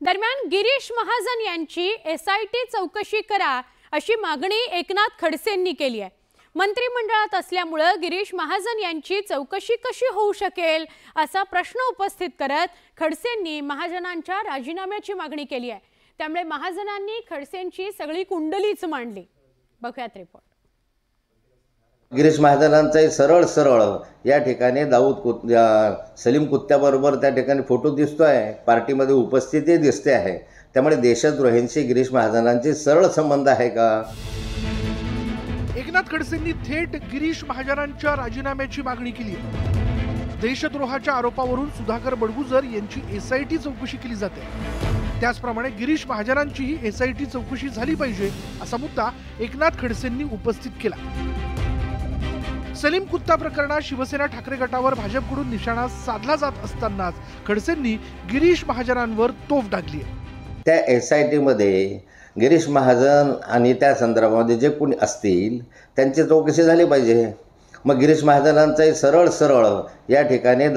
दरम्यान गिरीश महाजन यांची एसआयटी चौकशी करा अशी मागणी एकनाथ खडसेंनी केली आहे। मंत्रिमंडळात असल्यामुळे गिरीश महाजन यांची चौकशी कशी होऊ शकेल असा प्रश्न उपस्थित करत खडसेंनी महाजनांच्या राजीनाम्याची मागणी केली आहे। त्यामुळे महाजनांनी खडसेंची सगळी कुंडलीच मांडली। बघूयात रिपोर्ट। गिरीश महाजनांचा सरळ सरळ या ठिकाणी सलीम कुत्त्याबरोबर त्या ठिकाणी फोटो दिसतोय, पार्टीमध्ये उपस्थिती दिसते आहे। त्यामुळे देशद्रोहींशी गिरीश महाजनांचे सरळ संबंध आहे का? एकनाथ खडसेंनी थेट गिरीश महाजनांच्या राजीनाम्याची मागणी केली आहे। देशद्रोहाच्या आरोपावरून सुधाकर बडगुजर यांची एसआयटी चौकशी केली जाते। त्याचप्रमाणे गिरीश महाजनांचीही एसआयटी चौकशी झाली पाहिजे असा मुद्दा एकनाथ खडसेंनी उपस्थित केला। सलीम कुत्ता प्रकरणात शिवसेना ठाकरे गटावर भाजपकडून निशाणा साधला जात असतानाच खडसेंनी गिरीश महाजनांवर तोफ डागली आहे। त्या एसआयटी मध्ये गिरीश महाजन आणि त्या संदर्भामध्ये जे कोणी असतील त्यांची चौकशी झाली पाहिजे। मग गिरीश महाजनांचा सरळ सरळ या ठिकाणी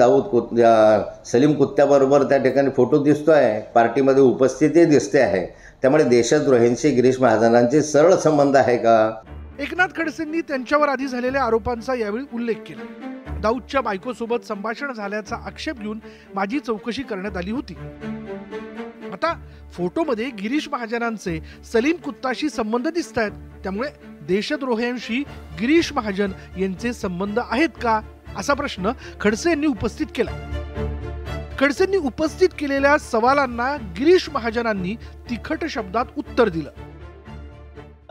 सलीम कुत्त्याबरोबर त्या ठिकाणी फोटो दिसतोय, पार्टीमध्ये उपस्थिती दिसते आहे। त्यामुळे देशद्रोहींशी गिरीश महाजनांचे सरळ संबंध आहे का? एकनाथ खडसेंनी त्यांच्यावर आधी झालेल्या आरोपांचा यावेळी उल्लेख केला। दाऊदच्या बायकोसोबत संभाषण झाल्याचा आक्षेप घेऊन माझी चौकशी करण्यात आली होती। आता फोटोमध्ये गिरीश महाजनांचे सलीम कुत्ताशी संबंध दिसत आहेत। त्यामुळे देशद्रोह्यांशी गिरीश महाजन यांचे संबंध आहेत का असा प्रश्न खडसे यांनी उपस्थित केला। खडसेंनी उपस्थित केलेल्या सवालांना गिरीश महाजनांनी तिखट शब्दात उत्तर दिलं।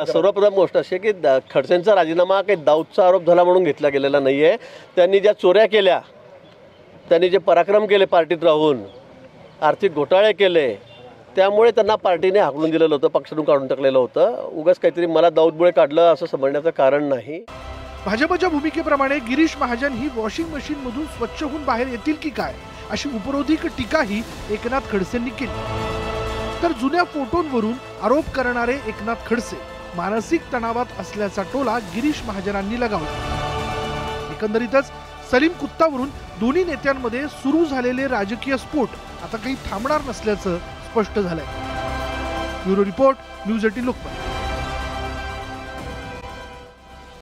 सर्वप्रथम गोष्ट अशी की खडसेंचा राजीनामा काही दाऊदचा आरोप झाला म्हणून घेतला गेलेला नाहीये। त्यांनी ज्या चोऱ्या केल्या, त्यांनी जे पराक्रम केले पार्टीत राहून, आर्थिक घोटाळे केले, त्यामुळे त्यांना पार्टीने हाकलून दिलेलं होतं, पक्षातून काढून टाकलेलं होतं। उगाच काहीतरी मला दाऊदमुळे काढलं असं समजण्याचं कारण नाही। भाजपच्या भूमिकेप्रमाणे गिरीश महाजन ही वॉशिंग मशीन मधून स्वच्छ होऊन बाहेर येतील की काय अशी उपरोधिक टीकाही एकनाथ खडसेंनी केली। तर जुन्या फोटोंवरून आरोप करणारे एकनाथ खडसे मानसिक तणावात असल्याचा टोला गिरीश महाजनांनी लगावला। एकंदरीतच सलीम कुत्तावरून दोन्ही नेत्यांमध्ये सुरू झालेले राजकीय स्फोट आता काही थांबणार नसल्याचं स्पष्ट झालंय। Bureau report, news 18 Lokmat.